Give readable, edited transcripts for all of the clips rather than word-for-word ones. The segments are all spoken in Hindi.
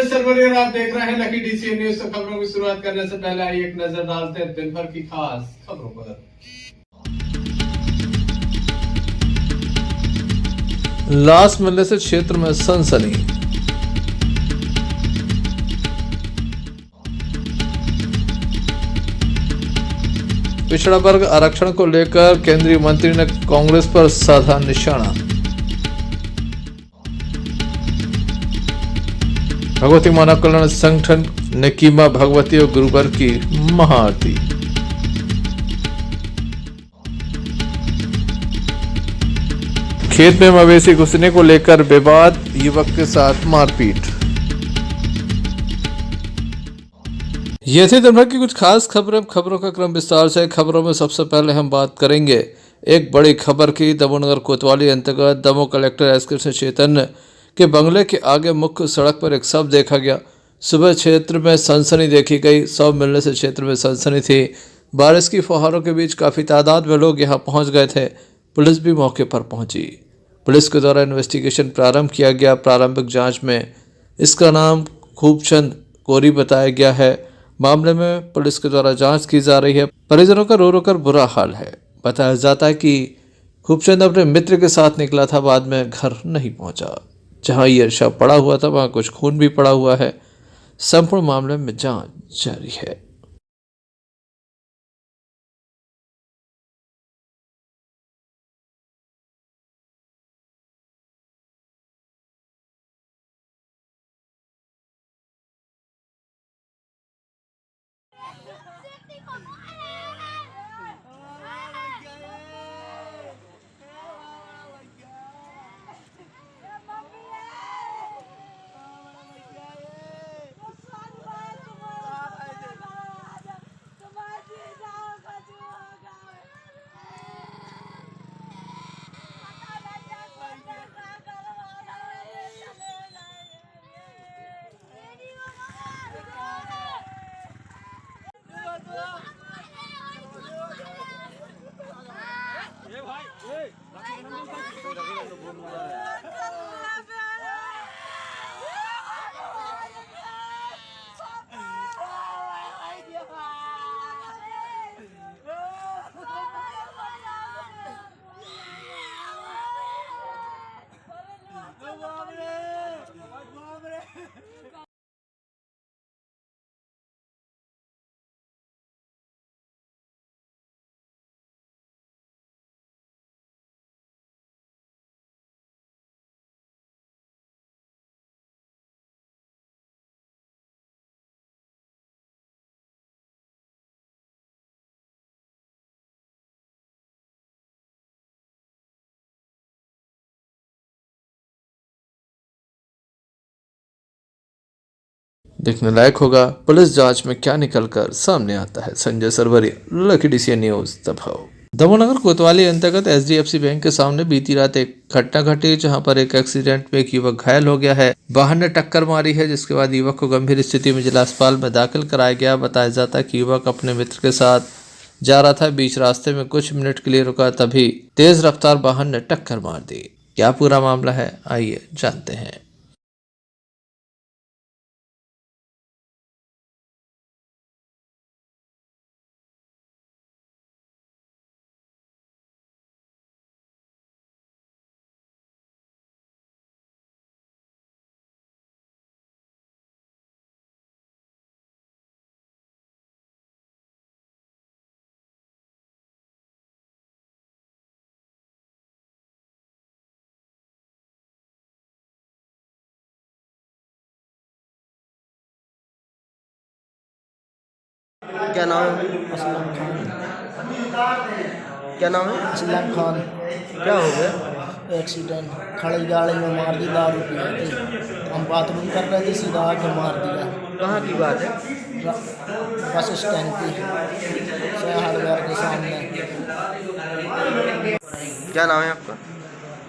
संजय सरवरी और आप देख रहे हैं लकी डीसीएन न्यूज। तो खबरों की शुरुआत करने से पहले आइए एक नजर डालते हैं दिन भर की खास खबरों पर। लाश मिलने से क्षेत्र में सनसनी। पिछड़ा वर्ग आरक्षण को लेकर केंद्रीय मंत्री ने कांग्रेस पर साधा निशाना। भगवती मानव कल्याण संगठन ने की मां भगवती और गुरुवर की महाआरती। खेत में मवेशी घुसने को लेकर विवाद, युवक के साथ मारपीट। ये थी दिन भर की कुछ खास खबरें। खबरों का क्रम विस्तार से। खबरों में सबसे पहले हम बात करेंगे एक बड़ी खबर की। दमोह नगर कोतवाली अंतर्गत दमोह कलेक्टर एस कृष्ण चैतन्य के बंगले के आगे मुख्य सड़क पर एक शव देखा गया। सुबह क्षेत्र में सनसनी देखी गई। शव मिलने से क्षेत्र में सनसनी थी। बारिश की फुहारों के बीच काफी तादाद में लोग यहां पहुंच गए थे। पुलिस भी मौके पर पहुंची। पुलिस के द्वारा इन्वेस्टिगेशन प्रारंभ किया गया। प्रारंभिक जांच में इसका नाम खूबचंद कोरी बताया गया है। मामले में पुलिस के द्वारा जांच की जा रही है। परिजनों का रो रो कर बुरा हाल है। बताया जाता है कि खूबचंद अपने मित्र के साथ निकला था, बाद में घर नहीं पहुंचा। जहां यह शव पड़ा हुआ था वहां कुछ खून भी पड़ा हुआ है। संपूर्ण मामले में जांच जारी है। देखने लायक होगा पुलिस जांच में क्या निकलकर सामने आता है। Sanjay Sarwari, Lucky DCN news, Damoh. Damoh नगर कोतवाली अंतर्गत एचडीएफसी बैंक के सामने बीती रात एक घटना घटी, जहां पर एक एक्सीडेंट में एक युवक घायल हो गया है। वाहन ने टक्कर मारी है, जिसके बाद युवक को गंभीर स्थिति में जिला अस्पताल में दाखिल कराया गया। बताया जाता है कि युवक अपने मित्र के साथ जा रहा था। बीच रास्ते में कुछ मिनट के लिए रुका, तभी तेज रफ्तार वाहन ने टक्कर मार दी। क्या पूरा मामला है, आइए जानते हैं। क्या नाम है? असलम खान। क्या नाम है? असलम खान। क्या हो गया? एक्सीडेंट, खड़ी गाड़ी में मार दी, दारू पी रही थी। हम बाथरूम कर रहे थे, सीधा आके मार दिया। कहाँ की बात है? बस स्टैंड की हार्डवेयर के सामने। क्या नाम है आपका?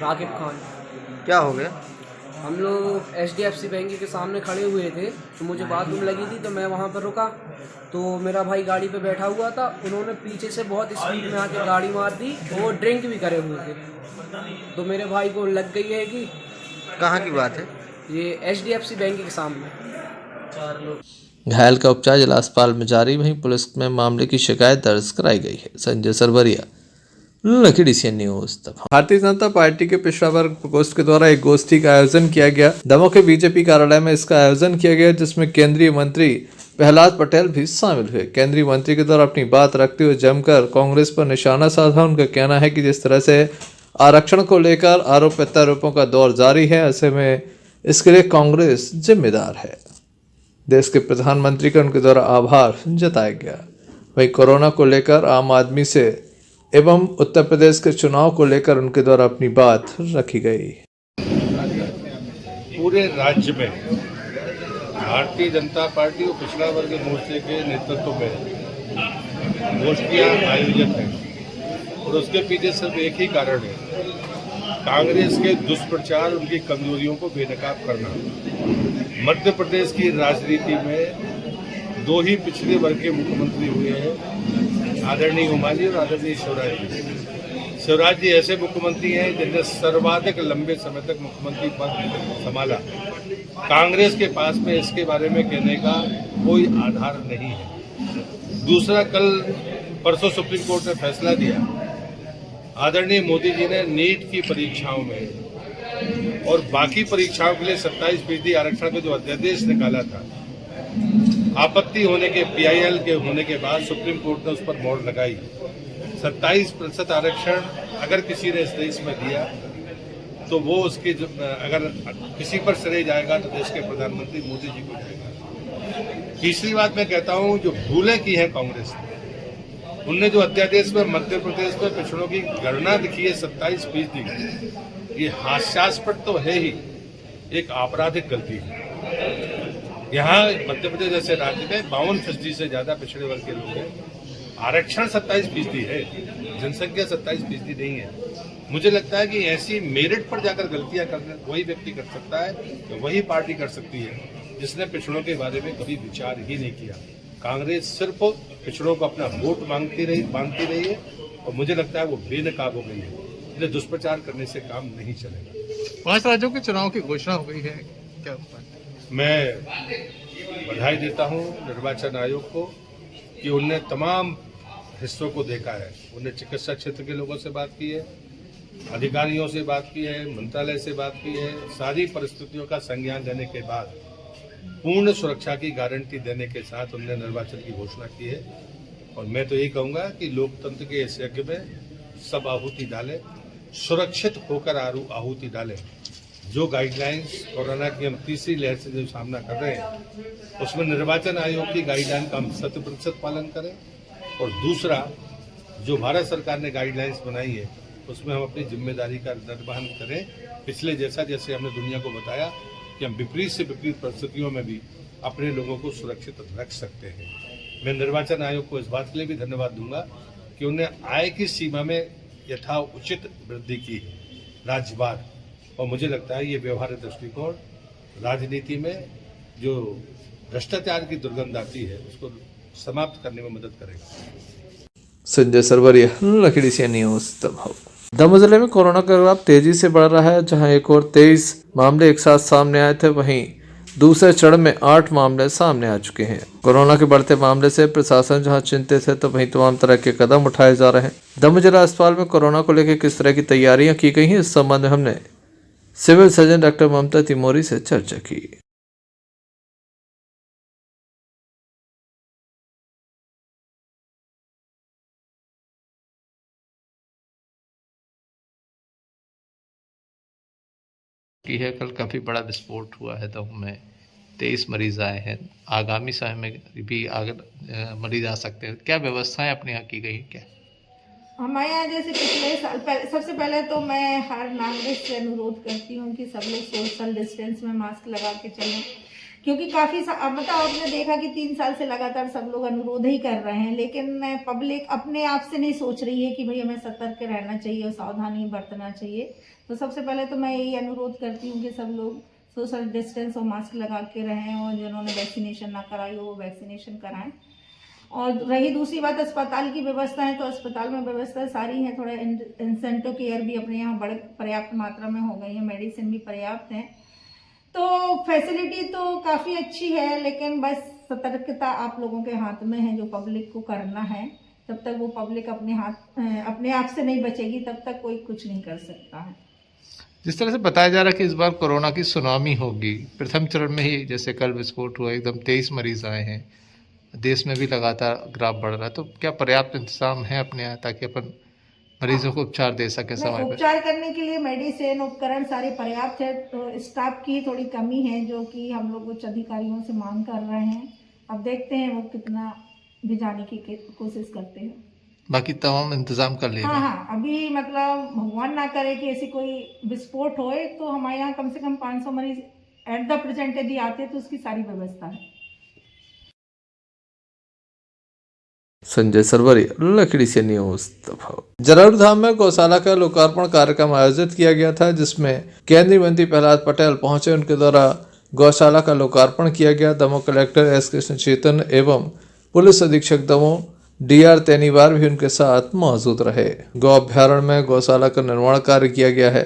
राकिब खान। क्या हो गया? हम लोग HDFC बैंक के सामने खड़े हुए थे, तो मुझे बाथरूम लगी थी, तो मैं वहाँ पर रुका। तो मेरा भाई गाड़ी पे बैठा हुआ था, उन्होंने पीछे से बहुत स्पीड में आके गाड़ी मार दी। वो ड्रिंक भी करे हुए थे, तो मेरे भाई को लग गई है कि कहाँ की बात है? ये HDFC बैंक के सामने। 4 लोग। घायल का उपचार जिला अस्पताल में जारी। वहीं पुलिस में मामले की शिकायत दर्ज कराई गई है। Sanjay Sarwariya, Lucky DCN news. Bharatiya Janata party के पिछड़ा वर्ग प्रकोष्ठ के द्वारा एक गोष्ठी का आयोजन किया गया। दमोह के बीजेपी कार्यालय में इसका आयोजन किया गया, जिसमें केंद्रीय मंत्री प्रहलाद पटेल भी शामिल हुए। केंद्रीय मंत्री के द्वारा अपनी बात रखते हुए जमकर कांग्रेस पर निशाना साधा। उनका कहना है कि जिस तरह से आरक्षण को लेकर आरोप प्रत्यारोपों का दौर जारी है, ऐसे में इसके लिए कांग्रेस जिम्मेदार है। देश के प्रधानमंत्री का उनके द्वारा आभार जताया गया। वहीं कोरोना को लेकर आम आदमी से एवं उत्तर प्रदेश के चुनाव को लेकर उनके द्वारा अपनी बात रखी गई। पूरे राज्य में भारतीय जनता पार्टी और पिछड़ा वर्ग मोर्चे के नेतृत्व में गोष्ठियां आयोजित हैं और उसके पीछे सिर्फ एक ही कारण है, कांग्रेस के दुष्प्रचार, उनकी कमजोरियों को बेनकाब करना। मध्य प्रदेश की राजनीति में 2 ही पिछड़े वर्ग के मुख्यमंत्री हुए हैं, आदरणीय उमा जी और आदरणीय शिवराज जी। शिवराज जी ऐसे मुख्यमंत्री हैं जिन्हें सर्वाधिक लंबे समय तक मुख्यमंत्री पद संभाला। कांग्रेस के पास में इसके बारे में कहने का कोई आधार नहीं है। दूसरा, कल परसों सुप्रीम कोर्ट ने फैसला दिया, आदरणीय मोदी जी ने नीट की परीक्षाओं में और बाकी परीक्षाओं के लिए 27% आरक्षण का जो अध्यादेश निकाला था, आपत्ति होने के PIL के होने के बाद सुप्रीम कोर्ट ने उस पर मोहर लगाई। 27% आरक्षण अगर किसी ने इस देश में दिया तो वो उसकी अगर किसी पर श्रेय जाएगा तो देश के प्रधानमंत्री मोदी जी को जाएगा। तीसरी बात मैं कहता हूं, जो भूलें की हैं कांग्रेस ने, उनने जो अध्यादेश में मध्य प्रदेश में पिछड़ों की गणना लिखी है 27%, ये हास्यास्पद तो है ही, एक आपराधिक गलती है। यहाँ मध्य प्रदेश जैसे राज्य में 52% से ज्यादा पिछड़े वर्ग के लोग हैं। आरक्षण 27% है, जनसंख्या 27% नहीं है। मुझे लगता है कि ऐसी मेरिट पर जाकर गलतियां करने वही व्यक्ति कर सकता है, तो वही पार्टी कर सकती है जिसने पिछड़ों के बारे में कभी विचार ही नहीं किया। कांग्रेस सिर्फ पिछड़ों को अपना वोट मांगती रही है और मुझे लगता है वो बेनकाब हो गई है। इसलिए दुष्प्रचार करने से काम नहीं चलेगा। 5 राज्यों के चुनाव की घोषणा हो गई है, क्या मैं बधाई देता हूं निर्वाचन आयोग को कि उनने तमाम हिस्सों को देखा है। उन्हें चिकित्सा क्षेत्र के लोगों से बात की है, अधिकारियों से बात की है, मंत्रालय से बात की है। सारी परिस्थितियों का संज्ञान लेने के बाद पूर्ण सुरक्षा की गारंटी देने के साथ उन्होंने निर्वाचन की घोषणा की है। और मैं तो यही कहूंगा कि लोकतंत्र के इस यज्ञ में सब आहुति डालें, सुरक्षित होकर आहुति डालें। जो गाइडलाइंस कोरोना की हम तीसरी लहर से जो सामना कर रहे हैं, उसमें निर्वाचन आयोग की गाइडलाइन का हम 100% पालन करें। और दूसरा, जो भारत सरकार ने गाइडलाइंस बनाई है उसमें हम अपनी जिम्मेदारी का निर्वहन करें। पिछले जैसे हमने दुनिया को बताया कि हम विपरीत से विपरीत परिस्थितियों में भी अपने लोगों को सुरक्षित रख सकते हैं। मैं निर्वाचन आयोग को इस बात के लिए भी धन्यवाद दूंगा कि उन्हें आय की सीमा में यथा उचित वृद्धि की राज्यवार। और मुझे लगता है ये व्यवहारिक दृष्टिकोण राजनीति में जो भ्रष्टाचार की दुर्गंध आती है उसको समाप्त करने में मदद करेगा। Sanjay Sarwariya, Lucky DCN news. Damoh जिले में कोरोना का प्रभाव तेजी से बढ़ रहा है। जहां एक और 23 मामले एक साथ सामने आए थे, वहीं दूसरे चरण में 8 मामले सामने आ चुके हैं। कोरोना के बढ़ते मामले से प्रशासन जहां चिंतित है, तो वहीं तमाम तरह के कदम उठाए जा रहे हैं। दमोह जिला अस्पताल में कोरोना को लेकर किस तरह की तैयारियां की गई हैं, इस संबंध में हमने सिविल सर्जन डॉक्टर ममता तिमोरी से चर्चा की। की है, कल काफ़ी बड़ा विस्फोट हुआ है दमोह में, 23 मरीज आए हैं। आगामी समय में भी मरीज आ सकते हैं। क्या व्यवस्थाएं अपने यहाँ की गई क्या? हमारे यहाँ जैसे पिछले साल सबसे पहले तो मैं हर नागरिक से अनुरोध करती हूँ कि सब लोग सोशल डिस्टेंस में मास्क लगा के चलें, क्योंकि काफ़ी मतलब आपने देखा कि 3 साल से लगातार सब लोग अनुरोध ही कर रहे हैं, लेकिन पब्लिक अपने आप से नहीं सोच रही है कि भाई हमें सतर्क रहना चाहिए और सावधानी बरतना चाहिए। तो सबसे पहले तो मैं यही अनुरोध करती हूँ कि सब लोग सोशल डिस्टेंस और मास्क लगा के रहें, और जिन्होंने वैक्सीनेशन ना कराई हो वो वैक्सीनेशन कराएं। और रही दूसरी बात अस्पताल की व्यवस्था है, तो अस्पताल में व्यवस्था सारी है। थोड़ा इंसेंटिव केयर भी अपने यहाँ बड़े पर्याप्त मात्रा में हो गई है, मेडिसिन भी पर्याप्त है। तो फैसिलिटी तो काफ़ी अच्छी है, लेकिन बस सतर्कता आप लोगों के हाथ में है। जो पब्लिक को करना है, तब तक वो पब्लिक अपने आप से नहीं बचेगी, तब तक कोई कुछ नहीं कर सकता है। जिस तरह से बताया जा रहा है कि इस बार कोरोना की सुनामी होगी, प्रथम चरण में ही जैसे कल विस्फोट हुआ, एकदम 23 मरीज आए हैं, देश में भी लगातार ग्राफ बढ़ रहा है, तो क्या पर्याप्त इंतजाम है अपने यहाँ ताकि अपन मरीजों को उपचार दे सके समय पर? उपचार करने के लिए मेडिसिन उपकरण सारे पर्याप्त है, तो स्टाफ की थोड़ी कमी है, जो कि हम लोग उच्च अधिकारियों से मांग कर रहे हैं। अब देखते हैं वो कितना भिजाने की कोशिश करते हैं। बाकी तमाम इंतजाम कर लिए? हाँ, अभी मतलब भगवान ना करे कि ऐसी कोई विस्फोट होए, तो हमारे यहाँ कम से कम 500 मरीज एट द प्रेजेंट यदि आते हैं तो उसकी सारी व्यवस्था है। संजय सरवरिया, लखड़ी से न्यूज दफा। जरारू धाम में गौशाला का लोकार्पण कार्यक्रम आयोजित किया गया था, जिसमें केंद्रीय मंत्री प्रहलाद पटेल पहुंचे। उनके द्वारा गौशाला का लोकार्पण किया गया। दमोह कलेक्टर एस कृष्ण चेतन एवं पुलिस अधीक्षक दमोह DR तेनीवार भी उनके साथ मौजूद रहे। गौ अभ्यारण्य में गौशाला का निर्माण कार्य किया गया है,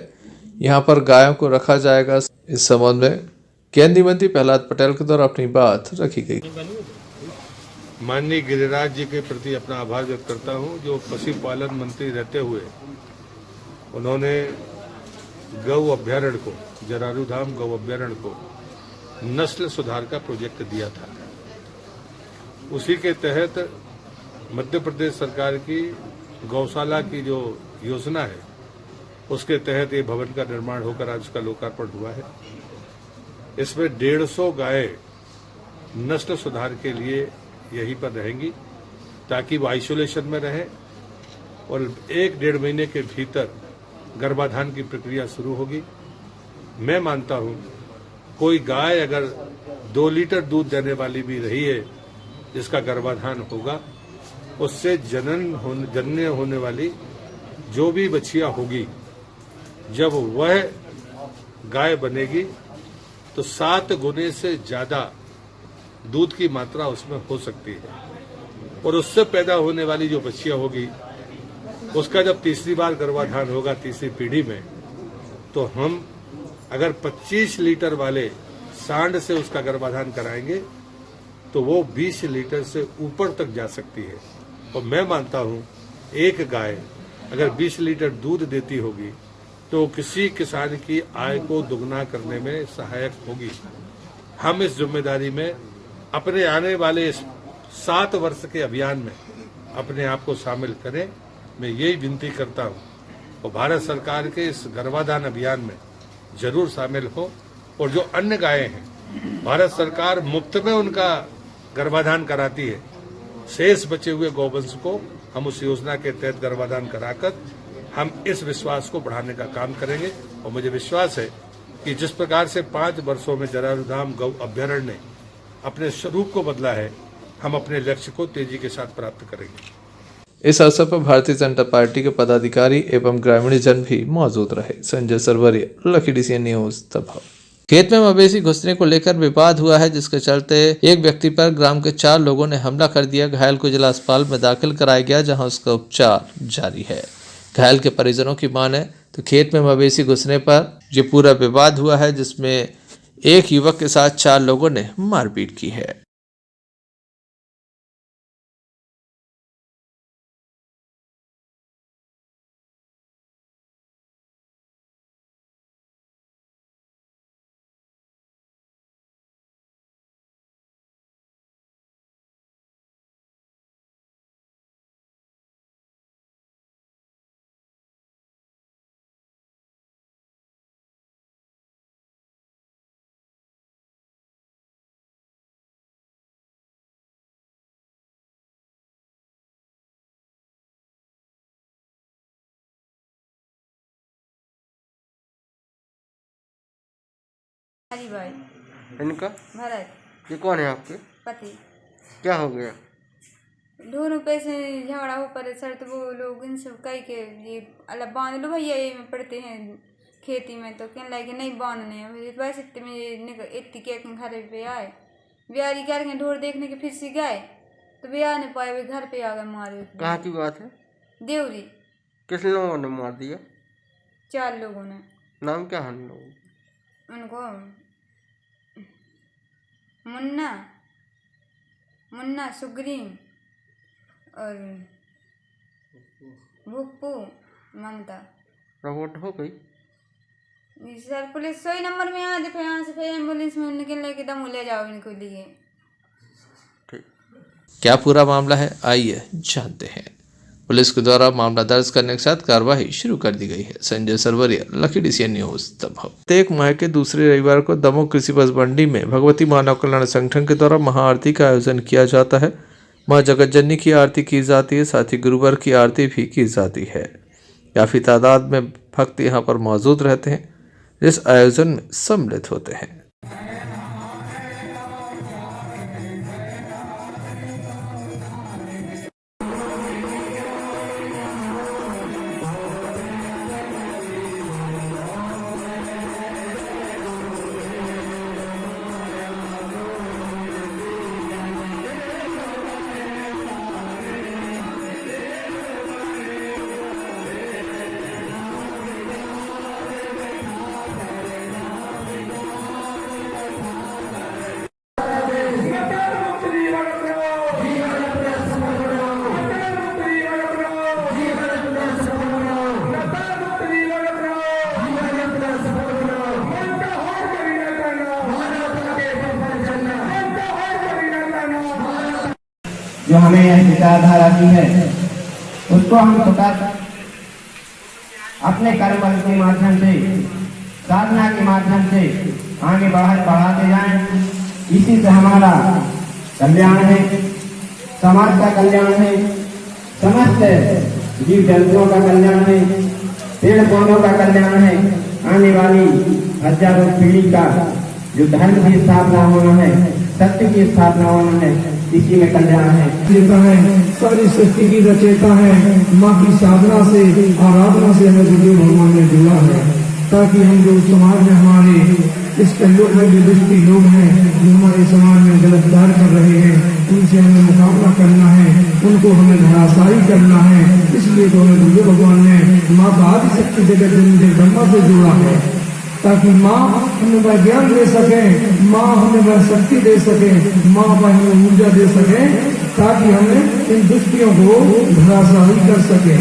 यहाँ पर गायों को रखा जाएगा। इस संबंध में केंद्रीय मंत्री प्रहलाद पटेल के द्वारा अपनी बात रखी गई। माननीय गिरिराज जी के प्रति अपना आभार व्यक्त करता हूं, जो पशुपालन मंत्री रहते हुए उन्होंने गौ अभ्यारण्य को, जरारू धाम गौ अभ्यारण्य को नस्ल सुधार का प्रोजेक्ट दिया था। उसी के तहत मध्य प्रदेश सरकार की गौशाला की जो योजना है, उसके तहत ये भवन का निर्माण होकर आज उसका लोकार्पण हुआ है। इसमें 150 गाय नस्ल सुधार के लिए यहीं पर रहेंगी, ताकि वो आइसोलेशन में रहे और 1-1.5 महीने के भीतर गर्भाधान की प्रक्रिया शुरू होगी। मैं मानता हूं कोई गाय अगर 2 लीटर दूध देने वाली भी रही है, जिसका गर्भाधान होगा, उससे जनने होने वाली जो भी बच्चियां होगी, जब वह गाय बनेगी तो 7 गुने से ज्यादा दूध की मात्रा उसमें हो सकती है। और उससे पैदा होने वाली जो बच्चियां होगी, उसका जब तीसरी बार गर्भाधान होगा तीसरी पीढ़ी में, तो हम अगर 25 लीटर वाले सांड से उसका गर्भाधान कराएंगे तो वो 20 लीटर से ऊपर तक जा सकती है। और मैं मानता हूं एक गाय अगर 20 लीटर दूध देती होगी तो किसी किसान की आय को दुगना करने में सहायक होगी। हम इस जिम्मेदारी में अपने आने वाले 7 वर्ष के अभियान में अपने आप को शामिल करें, मैं यही विनती करता हूं। और भारत सरकार के इस गर्भाधान अभियान में जरूर शामिल हो। और जो अन्य गायें हैं, भारत सरकार मुफ्त में उनका गर्भाधान कराती है। शेष बचे हुए गौवंश को हम उस योजना के तहत गर्भाधान कराकर हम इस विश्वास को बढ़ाने का काम करेंगे। और मुझे विश्वास है कि जिस प्रकार से 5 वर्षों में जरारू धाम गौ अभ्यारण्य ने अपने स्वरूप को बदला है, हम अपने लक्ष्य को तेजी के साथ प्राप्त करेंगे। इस अवसर पर भारतीय जनता पार्टी के पदाधिकारी एवं ग्रामीण जन भी मौजूद रहे। संजय सरवरिया, लखड़ी से न्यूज दफा। खेत में मवेशी घुसने को लेकर विवाद हुआ है, जिसके चलते एक व्यक्ति पर ग्राम के 4 लोगों ने हमला कर दिया। घायल को जिला अस्पताल में दाखिल कराया गया, जहां उसका उपचार जारी है। घायल के परिजनों की माने तो खेत में मवेशी घुसने पर ये पूरा विवाद हुआ है, जिसमें एक युवक के साथ 4 लोगों ने मारपीट की है। हरी भाई इनका भरत ये कौन है आपके? पति। क्या हो गया? दोनों पैसे झगड़ा हो पड़े सर, तो वो लोग इनसे कह के ये अलग बांध लो भैया, ये में पड़ते हैं खेती में, तो कहने लगे नहीं बांधने हैं। वैसे इतनी के घर पे आए, बिहारी घर के ढोर देखने के फिर से गए, तो बिहार नहीं पाए, वे घर पे आ गए मारे। कहाँ की बात है? देवरी। किस लोगों ने मार दिया? 4 लोगों ने। नाम क्या है उन लोगों? उनको मुन्ना मुन्ना सुग्रीव और भुप्पू ममता। रिपोर्ट हो गई? सर पुलिस 100 नंबर में आ फिर यहाँ से फिर एम्बुलेंस में उनके लेके दम ले जाओ इनको लिए। क्या पूरा मामला है, आइए जानते हैं। पुलिस के द्वारा मामला दर्ज करने के साथ कार्रवाई शुरू कर दी गई है। Sanjay Sarwariya, Lucky DCN news, Damoh. प्रत्येक माह के दूसरे रविवार को दमोह कृषि बस मंडी में भगवती मानव कल्याण संगठन के द्वारा महाआरती का आयोजन किया जाता है। माँ जगत जननी की आरती की जाती है, साथ ही गुरुवार की आरती भी की जाती है। काफी तादाद में भक्त यहाँ पर मौजूद रहते हैं, इस आयोजन में सम्मिलित होते हैं। जो हमें यह विचारधारा की है उसको हम सतत अपने कर्म के माध्यम से, साधना के माध्यम से आगे बढ़ाते जाएं। इसी से हमारा कल्याण है, समाज का कल्याण है, समस्त जीव जंतुओं का कल्याण है, पेड़ पौधों का कल्याण है। आने वाली हजारों पीढ़ी का जो धर्म की स्थापना होना है, सत्य की स्थापना होना है, इसी में कल्याण है। देता है सारी सृष्टि की रचयिता है। माँ की साधना से, आराधना से हमें गुरु भगवान ने जोड़ा है, ताकि हम जो समाज में हमारे इस कलयुग में जो दुष्टी लोग हैं, जो हमारे समाज में गलत कार्य कर रहे हैं, उनसे हमें मुकाबला करना है, उनको हमें धराशायी करना है। इसलिए तो हमें गुरु भगवान ने माँ का आदि शक्ति जगत जननी ब्रह्मा से जोड़ा है, ताकि माँ हमें वह ज्ञान दे सके, माँ हमें वह शक्ति दे सके, माँ वह हमें ऊर्जा दे सके, ताकि हमें इन दुष्टियों को धराशायी कर सके।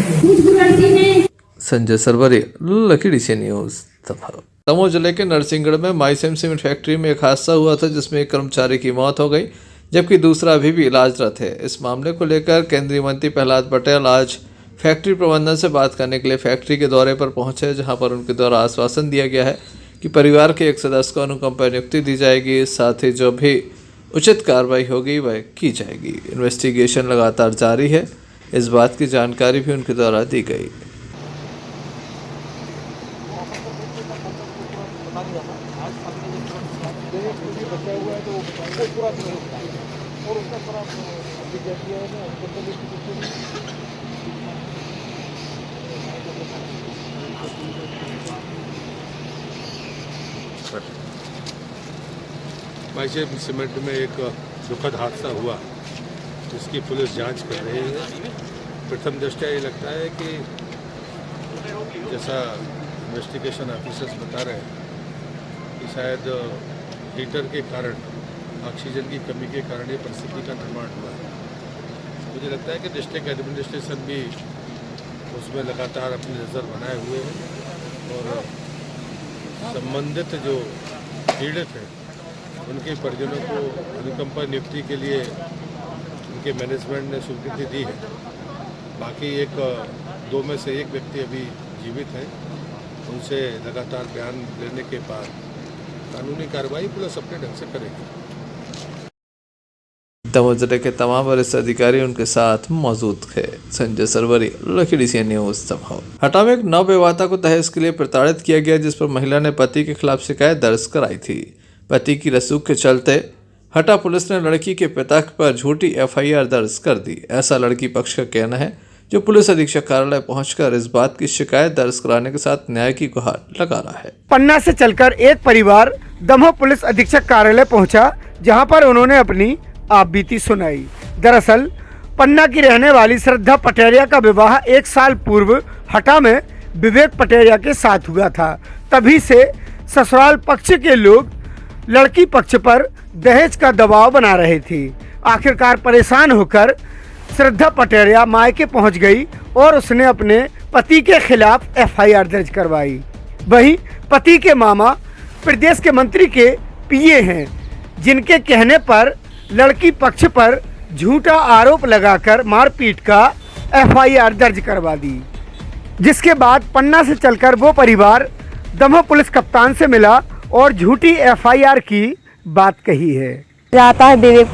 Sanjay Sarwariya, Lucky DCN news, Damoh. Damoh जिले के नरसिंहगढ़ में माइसेम सीमेंट फैक्ट्री में एक हादसा हुआ था, जिसमें एक कर्मचारी की मौत हो गई, जबकि दूसरा अभी भी इलाजरत है। इस मामले को लेकर केंद्रीय मंत्री प्रहलाद पटेल आज फैक्ट्री प्रबंधन से बात करने के लिए फैक्ट्री के दौरे पर पहुंचे, जहां पर उनके द्वारा आश्वासन दिया गया है कि परिवार के एक सदस्य को अनुकंपा नियुक्ति दी जाएगी, साथ ही जो भी उचित कार्रवाई होगी वह की जाएगी। इन्वेस्टिगेशन लगातार जारी है, इस बात की जानकारी भी उनके द्वारा दी गई। माइसेम सीमेंट में एक दुखद हादसा हुआ, जिसकी पुलिस जांच कर रही है। प्रथम दृष्टया ये लगता है कि जैसा इन्वेस्टिगेशन ऑफिसर्स बता रहे हैं कि शायद हीटर के कारण, ऑक्सीजन की कमी के कारण ये परिस्थिति का निर्माण हुआ है। मुझे लगता है कि डिस्ट्रिक्ट एडमिनिस्ट्रेशन भी उसमें लगातार अपनी नज़र बनाए हुए हैं और संबंधित जो पीड़ित हैं उनके परिजनों को अनुकंपा नियुक्ति के लिए उनके मैनेजमेंट ने स्वीकृति दी है। बाकी दो में से एक व्यक्ति अभी जीवित हैं, उनसे लगातार बयान लेने के बाद कानूनी कार्रवाई पुलिस अपने ढंग से करेगी। दमोह जिले के तमाम वरिष्ठ अधिकारी उनके साथ मौजूद थे। Sanjay Sarwariya, Lucky DCN news, Damoh. Hata में एक नवविवाहिता को दहेज के लिए प्रताड़ित किया गया, जिस पर महिला ने पति के खिलाफ शिकायत दर्ज कराई थी। पति की रसूख के चलते हटा पुलिस ने लड़की के पिता पर झूठी FIR दर्ज कर दी, ऐसा लड़की पक्ष का कहना है, जो पुलिस अधीक्षक कार्यालय पहुंचकर इस बात की शिकायत दर्ज कराने के साथ न्याय की गुहार लगा रहा है। पन्ना से चलकर एक परिवार दमोह पुलिस अधीक्षक कार्यालय पहुंचा, जहां पर उन्होंने अपनी आपबीती सुनाई। दरअसल पन्ना की रहने वाली श्रद्धा पटेरिया का विवाह 1 साल पूर्व हटा में विवेक पटेरिया के साथ हुआ था। तभी से ससुराल पक्ष के लोग लड़की पक्ष पर दहेज का दबाव बना रहे थे। आखिरकार परेशान होकर श्रद्धा पटेरिया मायके पहुंच गई और उसने अपने पति के खिलाफ FIR दर्ज करवाई। वहीं पति के मामा प्रदेश के मंत्री के पीए हैं, जिनके कहने पर लड़की पक्ष पर झूठा आरोप लगाकर मारपीट का FIR दर्ज करवा दी, जिसके बाद पन्ना से चलकर वो परिवार दमोह पुलिस कप्तान से मिला और झूठी FIR की बात कही है। जाता है विवेक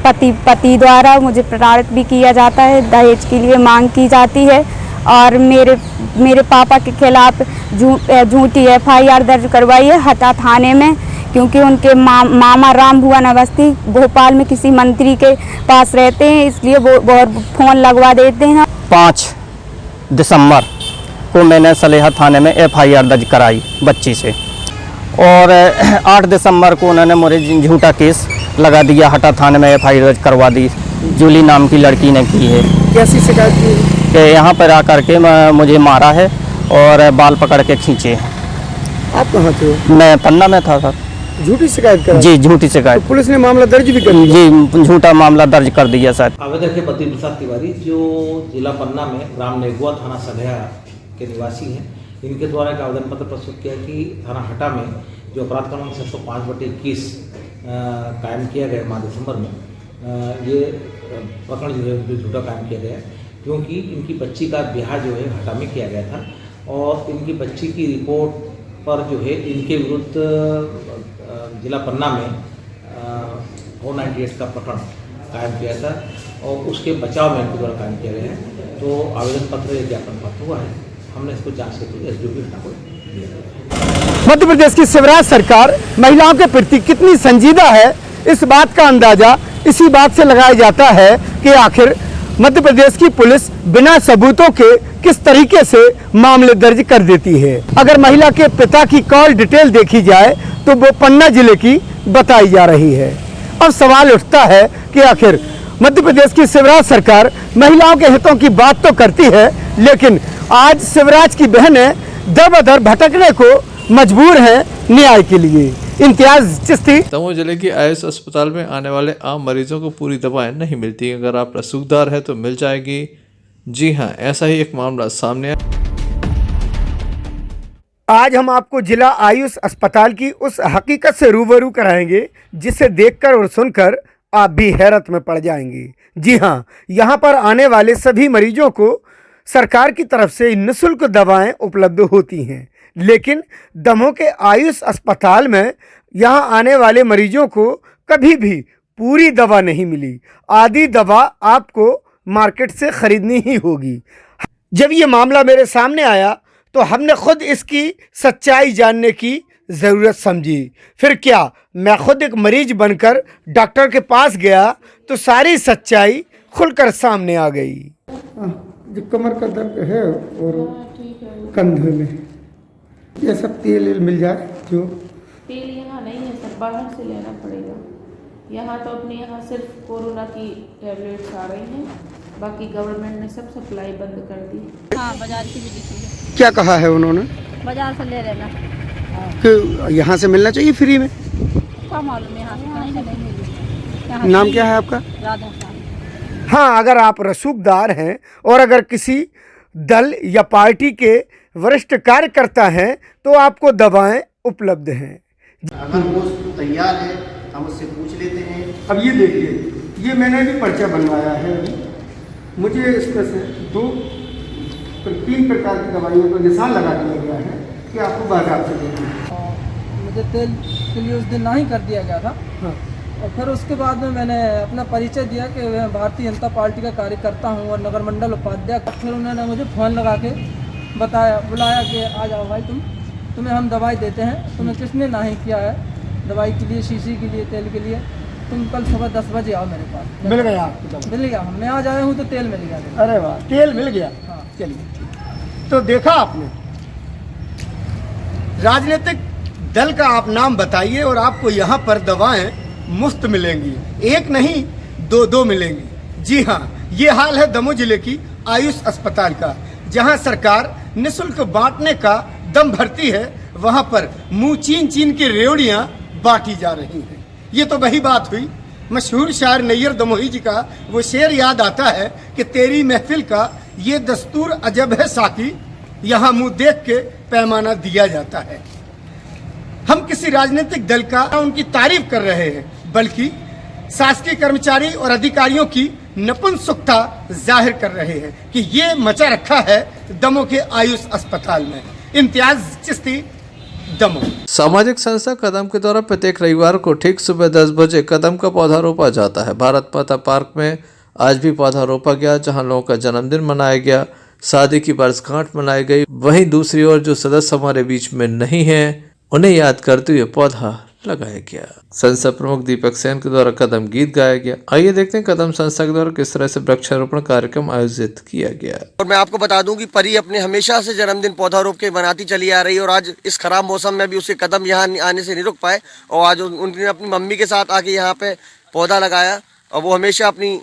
पति द्वारा मुझे प्रताड़ित भी किया जाता है, दहेज के लिए मांग की जाती है और मेरे पापा के खिलाफ झूठी FIR दर्ज करवाई है हटा थाने में, क्योंकि उनके मामा राम भुवन अवस्थी भोपाल में किसी मंत्री के पास रहते हैं, इसलिए वो फ़ोन लगवा देते हैं। 5 दिसंबर को मैंने सलेहा थाने में FIR दर्ज कराई बच्ची से और 8 दिसंबर को उन्होंने मुझे झूठा केस लगा दिया, हटा थाने में FIR दर्ज करवा दी। जूली नाम की लड़की ने की है। कैसी शिकायत की? कि यहाँ पर आकर के मुझे मारा है और बाल पकड़ के खींचे हैं। आप कहाँ थे? मैं पन्ना में था सर। झूठी शिकायत कर? जी झूठी शिकायत। तो पुलिस ने मामला दर्ज भी कर दिया? जी झूठा मामला दर्ज कर दिया सर। आवेदक है बद्री प्रसाद तिवारी, जो जिला पन्ना में ग्राम नेगुआ थाना सलेहा के निवासी हैं। इनके द्वारा एक आवेदन पत्र प्रस्तुत किया कि थाना हटा में जो अपराध क्रमांक 605/21 कायम किया गया माह दिसंबर में, ये प्रकरण जो है झूठा कायम किया गया, क्योंकि इनकी बच्ची का ब्याह जो है हटा में किया गया था और इनकी बच्ची की रिपोर्ट पर जो है इनके विरुद्ध जिला पन्ना में 498 का प्रकरण कायम किया था और उसके बचाव में इनके द्वारा कायम किया गया है। तो आवेदन पत्र ज्ञापन प्राप्त हुआ है, हमने इसको जांच के लिए SDO हटा को दिया। मध्य प्रदेश की शिवराज सरकार महिलाओं के प्रति कितनी संजीदा है, इस बात का अंदाजा इसी बात से लगाया जाता है कि आखिर मध्य प्रदेश की पुलिस बिना सबूतों के किस तरीके से मामले दर्ज कर देती है। अगर महिला के पिता की कॉल डिटेल देखी जाए तो वो पन्ना जिले की बताई जा रही है। अब सवाल उठता है कि आखिर मध्य प्रदेश की शिवराज सरकार महिलाओं के हितों की बात तो करती है, लेकिन आज शिवराज की बहनें दर-बदर भटकने को मजबूर हैं न्याय के लिए। इम्तियाज चिश्ती। दमोह जिले की आयुष अस्पताल में आने वाले आम मरीजों को पूरी दवाएं नहीं मिलती। अगर आप रसूखदार हैं तो मिल जाएगी। जी हां, ऐसा ही एक मामला सामने आया। आज हम आपको जिला आयुष अस्पताल की उस हकीकत से रूबरू कराएंगे जिसे देखकर और सुनकर आप भी हैरत में पड़ जाएंगे। जी हां, यहां पर आने वाले सभी मरीजों को सरकार की तरफ से निःशुल्क दवाएं उपलब्ध होती हैं, लेकिन दमोह के आयुष अस्पताल में यहां आने वाले मरीजों को कभी भी पूरी दवा नहीं मिली। आधी दवा आपको मार्केट से खरीदनी ही होगी। जब ये मामला मेरे सामने आया तो हमने खुद इसकी सच्चाई जानने की ज़रूरत समझी। फिर क्या, मैं खुद एक मरीज बनकर डॉक्टर के पास गया तो सारी सच्चाई खुलकर सामने आ गई। जो कमर का दर्द है और कंधे में, ये सब तेल मिल जाए? जो तेल यहाँ नहीं है सर, बाहर से लेना पड़ेगा। यहाँ तो अपने यहाँ सिर्फ कोरोना की टैबलेट्स आ रही हैं, बाकी गवर्नमेंट ने सब सप्लाई बंद कर दी। हाँ, बाजार की भी लिखी है। क्या कहा है उन्होंने? बाजार से ले लेना। कि यहाँ से मिलना चाहिए फ्री में? क्या मालूम, यहाँ से नहीं मिली। नाम क्या है आपका? राधा। हाँ, अगर आप रसूखदार हैं और अगर किसी दल या पार्टी के वरिष्ठ कार्यकर्ता हैं तो आपको दवाएं उपलब्ध हैं। अगर वो तैयार है हम उससे पूछ लेते हैं। अब ये देखिए, ये मैंने भी पर्चा बनवाया है। मुझे इसमें से 3 प्रकार की दवाइयों को निशान लगा दिया गया है कि आपको बाजार से देना है। मुझे तेल के लिए उस दिन ना ही कर दिया गया था। हाँ। और फिर उसके बाद में मैंने अपना परिचय दिया कि मैं भारतीय जनता पार्टी का कार्यकर्ता हूँ और नगर मंडल उपाध्यक्ष। फिर उन्होंने मुझे फ़ोन लगा के बुलाया कि आ जाओ भाई, तुम्हें हम दवाई देते हैं। तुम्हें किसने ना ही किया है दवाई के लिए, शीशी के लिए, तेल के लिए। तुम कल सुबह 10 बजे आओ मेरे पास। मिल गया आपको? मिल गया, मैं आज आया हूँ तो तेल मिल गया। अरे वाह, तेल मिल गया। हाँ, चलिए। तो देखा आपने, राजनीतिक दल का आप नाम बताइए और आपको यहाँ पर दवाएं मुफ्त मिलेंगी। एक नहीं, 2 मिलेंगी। जी हाँ, ये हाल है दमोह जिले की आयुष अस्पताल का, जहाँ सरकार निःशुल्क बांटने का दम भरती है, वहाँ पर मुँह चीन के रेवड़ियाँ बांटी जा रही हैं। ये तो वही बात हुई, मशहूर शायर नैयर दमोही जी का वो शेर याद आता है कि तेरी महफिल का ये दस्तूर अजब है साकी, यहाँ मुंह देख के पैमाना दिया जाता है। हम किसी राजनीतिक दल का उनकी तारीफ कर रहे हैं, बल्कि शासकीय कर्मचारी और अधिकारियों की नपुंसकता जाहिर कर रहे हैं कि ये मचा रखा है दमोह के आयुष अस्पताल में। इम्तियाज चिश्ती, दमोह। सामाजिक संस्था कदम के द्वारा प्रत्येक रविवार को ठीक सुबह 10 बजे कदम का पौधा रोपा जाता है। भारत माता पार्क में आज भी पौधा रोपा गया, जहां लोगों का जन्मदिन मनाया गया, शादी की वर्षगांठ मनाई गई। वहीं दूसरी ओर जो सदस्य हमारे बीच में नहीं है, उन्हें याद करते हुए पौधा लगाया गया। संस्था प्रमुख दीपक सेन के द्वारा कदम गीत गाया गया। आइए देखते हैं कदम संस्था के द्वारा किस तरह से वृक्षारोपण कार्यक्रम आयोजित किया गया। और मैं आपको बता दूं कि परी अपने हमेशा से जन्मदिन पौधारोप के मनाती चली आ रही है, और आज इस खराब मौसम में भी उसके कदम यहाँ आने से नहीं रुक पाए, और आज उन्होंने अपनी मम्मी के साथ आके यहाँ पे पौधा लगाया। और वो हमेशा अपनी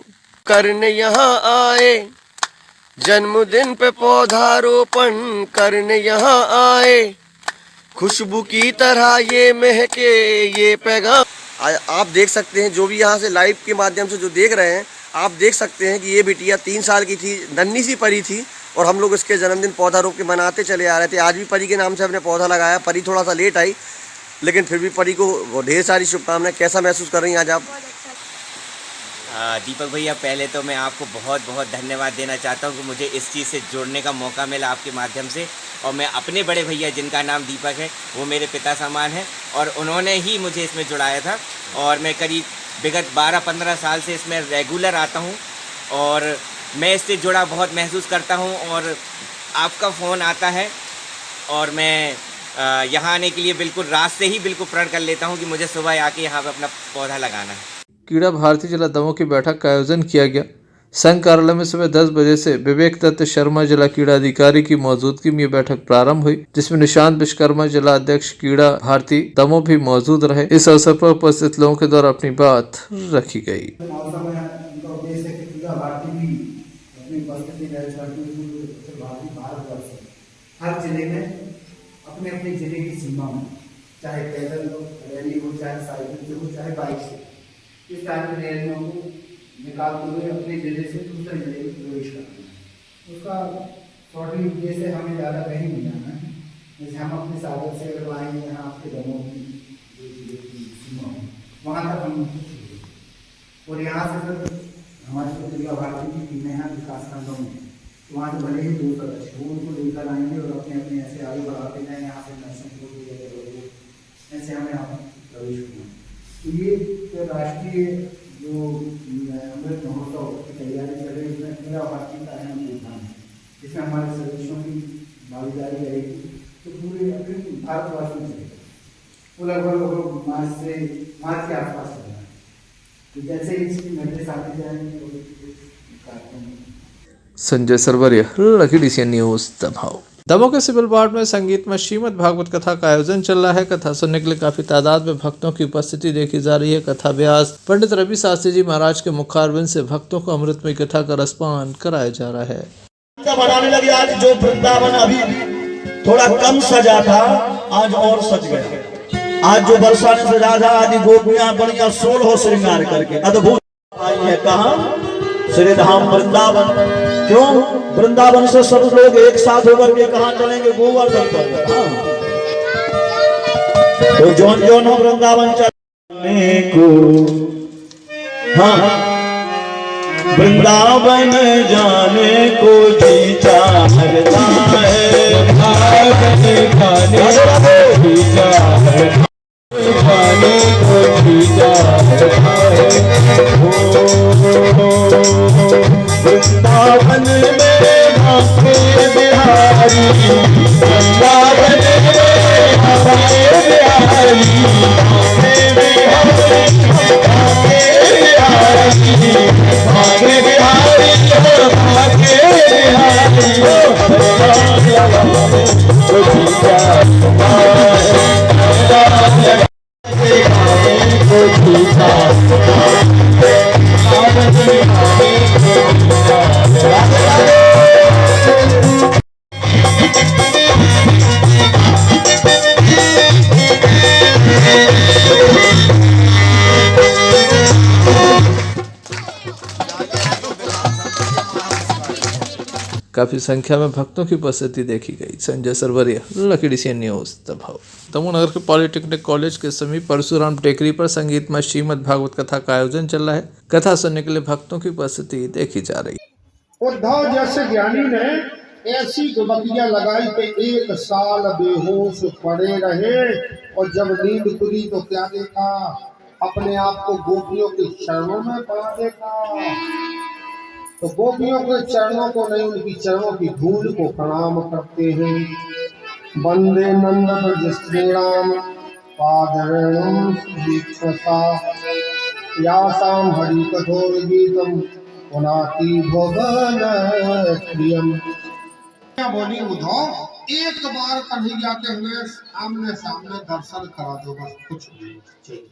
करने यहाँ आए, जन्मदिन पे पौधारोपण करने यहाँ आए, खुशबू की तरह ये महके ये पैगाम। आप देख सकते हैं, जो भी यहाँ से लाइव के माध्यम से जो देख रहे हैं, आप देख सकते हैं कि ये बिटिया 3 साल की थी, नन्ही सी परी थी, और हम लोग इसके जन्मदिन पौधारोप के मनाते चले आ रहे थे। आज भी परी के नाम से हमने पौधा लगाया। परी थोड़ा सा लेट आई, लेकिन फिर भी परी को ढेर सारी शुभकामनाएं। कैसा महसूस कर रही हैं आज आप? दीपक भैया, पहले तो मैं आपको बहुत बहुत धन्यवाद देना चाहता हूं कि मुझे इस चीज़ से जुड़ने का मौका मिला आपके माध्यम से। और मैं अपने बड़े भैया, जिनका नाम दीपक है, वो मेरे पिता समान है, और उन्होंने ही मुझे इसमें जुड़ाया था। और मैं करीब विगत 12-15 साल से इसमें रेगुलर आता हूं, और मैं इससे जुड़ा बहुत महसूस करता हूं। और आपका फ़ोन आता है, और मैं यहाँ आने के लिए बिल्कुल रात से ही बिल्कुल प्रण कर लेता हूँ कि मुझे सुबह आके यहाँ पर अपना पौधा लगाना है। कीड़ा भारती जिला दमोह की बैठक का आयोजन किया गया। संघ कार्यालय में सुबह 10 बजे से विवेक दत्त शर्मा जिला कीड़ा अधिकारी की मौजूदगी में बैठक प्रारंभ हुई, जिसमें निशांत विश्वकर्मा जिला अध्यक्ष कीड़ा भारती दमोह भी मौजूद रहे। इस अवसर पर उपस्थित लोगों के द्वारा अपनी बात रखी गई। हर जिले में अपने अपने जिले की सीमा में, चाहे पैदल हो, रैली हो, चाहे साइकिल से हो, चाहे बाइक से, इस तरह की रैलियों को निकालते हुए अपने जिले से दूसरे जिले में प्रवेश करना है। उसका शॉर्टली उद्देश्य हमें ज़्यादा कहीं नहीं जाना है। जैसे हम अपने सागर से अगर आएंगे यहाँ आपके दमोह की जो जिले की सीमा हो, वहाँ तक हम, और यहाँ से फिर हमारी जो दुर्गा भारती की टीमें हैं विकास खंडों में, वहाँ से भले ही दूर सदस्य वो उनको लेकर आएंगे और अपने अपने ऐसे आगे बढ़ाते जाएँ। यहाँ से नरसिंहपुर ऐसे हमें यहाँ प्रवेश करना। तो ये राष्ट्रीय जो अमृत महोत्सव की तैयारी चल रही है, इसमें पूरा भारतीय का अहम योगदान है, जिसमें हमारे सदस्यों की भागीदारी रहेगी। तो पूरे अपने भारतवर्ष में चलेगा, वो लगभग मार्च के आसपास चल रहा है। तो जैसे इसकी निर्देश आते जाएंगे कार्यक्रम। Sanjay Sarwariya, Lucky DCN news Damoh. Damoh के सिविल वार्ड में संगीत में श्रीमद् भागवत कथा का आयोजन चल रहा है। कथा सुनने के लिए काफी तादाद में भक्तों की उपस्थिति देखी जा रही है। कथा व्यास पंडित रवि शास्त्री जी महाराज के मुखारविंद से भक्तों को अमृतमय कथा का रसपान कराया जा रहा है। बनाने लगे आज जो वृंदावन अभी थोड़ा कम सजा था, आज और सज गया। आज जो वर्षा ने सजा था, आज गोपियां बढ़िया 16 श्रृंगार करके अद्भुत आई है। कहाँ? श्री धाम वृंदावन। क्यों? वृंदावन से सब लोग एक साथ होकर के कहाँ चलेंगे? गोवर्धन पर। तो जौन जौन हो वृंदावन चलने को, हाँ, वृंदावन जाने को जी चाहता है, भागने खाने जी चाहता, खाने को जी चाहता है। वृंदावन में भागे बिहारी, वृंदावन में भागे बिहारी, भागे बिहारी, भागे बिहारी, भागे काफी संख्या में भक्तों की उपस्थिति देखी गई। संजय सरवरिया, लकी सी न्यूज दमोह। दमोह के पॉलिटेक्निक कॉलेज के समीप परशुराम टेकरी पर संगीतमय श्रीमद् भागवत कथा का आयोजन चल रहा है। कथा सुनने के लिए भक्तों की उपस्थिति देखी जा रही है। उद्धव जैसे ज्ञानी ने ऐसी डुबकियां लगाई कि 1 साल बेहोश पड़े रहे, और जब नींद खुली तो क्या देखा, अपने आप को गोपियों के चरणों में पड़ा देखा। तो गोपियों के चरणों को नहीं, उनकी चरणों की धूल को प्रणाम करते हैं। वंदे नंद ब्रज श्रीराम पादरेणुं सुदीक्षसा यासां हरि कठोर गीतम पुनाति भुवन प्रियम। बोली उद्धव, एक बार कन्हैया के हमें आमने सामने दर्शन करा दो, बस कुछ नहीं चाहिए।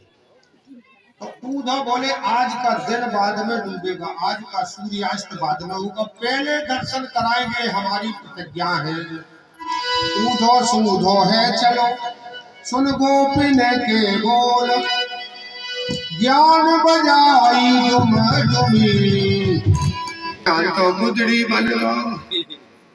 तो उद्धव बोले, आज का दिन बाद में डूबेगा, आज का सूर्यास्त बाद में होगा, पहले दर्शन कराएंगे, हमारी प्रतिज्ञा है। उद्धव सुधो है चलो, सुन गोपिन के बोल, ज्ञान बजाई जुम जुमी, तो गुदड़ी बनवा,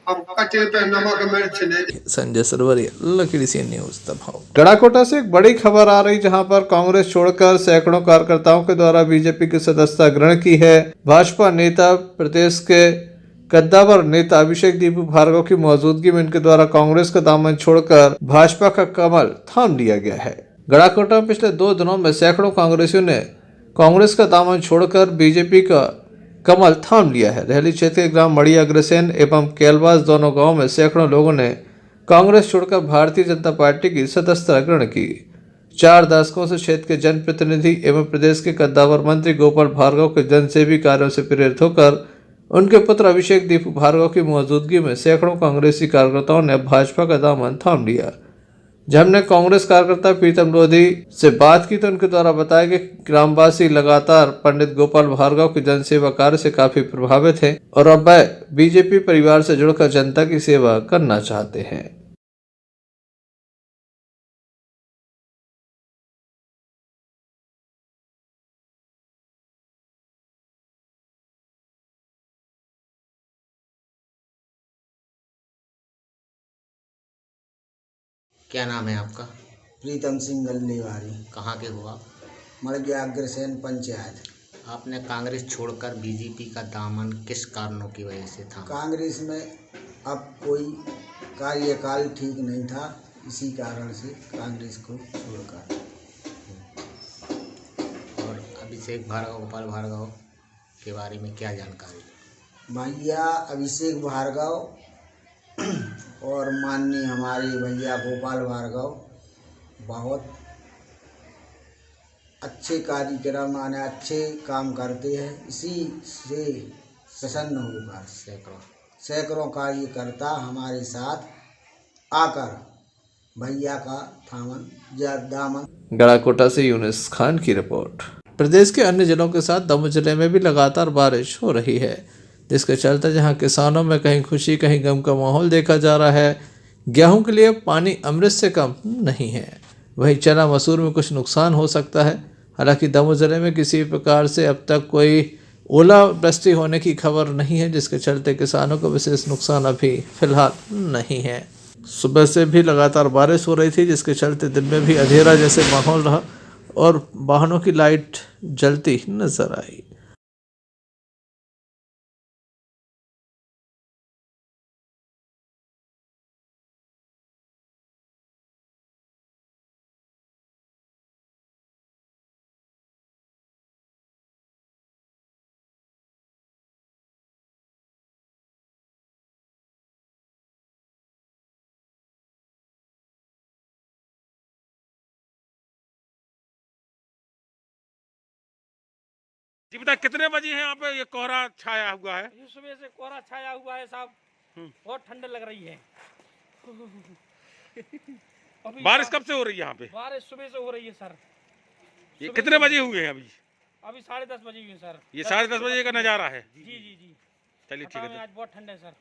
अब कचे पे नमक मिर्च नहीं। संजय सरवरिया, लकी सी न्यूज दमोह। गड़ाकोटा से एक बड़ी खबर आ रही, जहां पर कांग्रेस छोड़कर सैकड़ों कार्यकर्ताओं के द्वारा बीजेपी की सदस्यता ग्रहण की है। भाजपा नेता प्रदेश के कद्दावर नेता अभिषेक दीपू भार्गव की मौजूदगी में इनके द्वारा कांग्रेस का दामन छोड़कर भाजपा का कमल थाम लिया गया है। गड़ाकोटा में पिछले 2 दिनों में सैकड़ों कांग्रेसियों ने कांग्रेस का दामन छोड़कर बीजेपी का कमल थाम लिया है। रहली क्षेत्र के ग्राम मड़ी अग्रसेन एवं केलवास दोनों गांवों में सैकड़ों लोगों ने कांग्रेस छोड़कर भारतीय जनता पार्टी की सदस्यता ग्रहण की। 4 दशकों से क्षेत्र के जनप्रतिनिधि एवं प्रदेश के कद्दावर मंत्री गोपाल भार्गव के जनसेवी कार्यों से प्रेरित होकर उनके पुत्र अभिषेक दीपू भार्गव की मौजूदगी में सैकड़ों कांग्रेसी कार्यकर्ताओं ने भाजपा का दामन थाम लिया। जब हमने कांग्रेस कार्यकर्ता प्रीतम लोधी से बात की तो उनके द्वारा बताया कि ग्रामवासी लगातार पंडित गोपाल भार्गव के जनसेवा कार्य से काफी प्रभावित हैं और अब वह बीजेपी परिवार से जुड़कर जनता की सेवा करना चाहते हैं। क्या नाम है आपका? प्रीतम सिंह गल्लेवारी। कहाँ के हो आप? मड़गी अग्रसेन पंचायत। आपने कांग्रेस छोड़कर बीजेपी का दामन किस कारणों की वजह से था? कांग्रेस में अब कोई कार्यकाल ठीक नहीं था, इसी कारण से कांग्रेस को छोड़कर। और अभिषेक भार्गव, गोपाल भार्गव के बारे में क्या जानकारी? भैया अभिषेक भार्गव और माननीय हमारे भैया गोपाल भार्गव बहुत अच्छे कार्यक्रम माने अच्छे काम करते हैं, इसी से प्रसन्न होकर सैकड़ों कार्यकर्ता हमारे साथ आकर भैया का दामन। गड़ाकोटा से यूनुस खान की रिपोर्ट। प्रदेश के अन्य जिलों के साथ दमोह जिले में भी लगातार बारिश हो रही है, जिसके चलते जहां किसानों में कहीं खुशी कहीं गम का माहौल देखा जा रहा है। गेहूं के लिए पानी अमृत से कम नहीं है, वहीं चना मसूर में कुछ नुकसान हो सकता है। हालांकि दमोह जिले में किसी प्रकार से अब तक कोई ओलावृष्टि होने की खबर नहीं है, जिसके चलते किसानों को विशेष नुकसान अभी फिलहाल नहीं है। सुबह से भी लगातार बारिश हो रही थी, जिसके चलते दिन में भी अंधेरा जैसे माहौल रहा और वाहनों की लाइट जलती नजर आई। जी बता, कितने बजे हैं यहाँ पे ये कोहरा छाया हुआ है? सुबह से कोहरा छाया हुआ है साहब, बहुत ठंड लग रही है। बारिश कब से हो रही है यहाँ पे? बारिश सुबह से हो रही है सर। ये कितने बजे हुए हैं अभी? अभी 10:30 बजे हुए सर। ये 10:30 बजे का नज़ारा है? जी जी जी। चलिए ठीक है। आज बहुत ठंड है sir.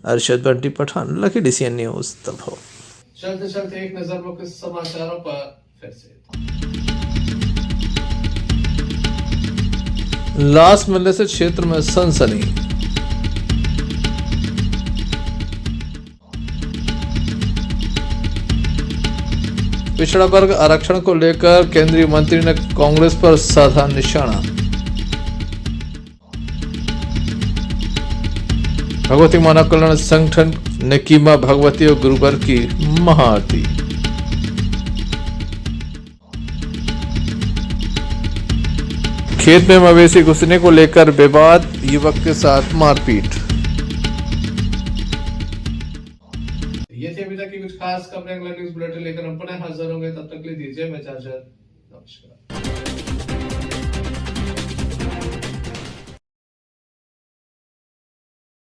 Arshad Bunty Pathan, Lucky DCN news Damoh. चलते चलते एक नजर मुख्य समाचारों पर फिर से। लाश मिलने से क्षेत्र में सनसनी। पिछड़ा वर्ग आरक्षण को लेकर केंद्रीय मंत्री ने कांग्रेस पर साधा निशाना। भगवती मानव कल्याण संगठन ने की मां भगवती और गुरुवर की महाआरती। खेत में मवेशी घुसने को लेकर विवाद, युवक के साथ मारपीट। ये थी अभी तक की कुछ खास खबरें। अगला न्यूज बुलेटिन लेकर हम पुनः हाजिर होंगे, तब तक के लिए दीजिए मैं इजाजत। नमस्कार।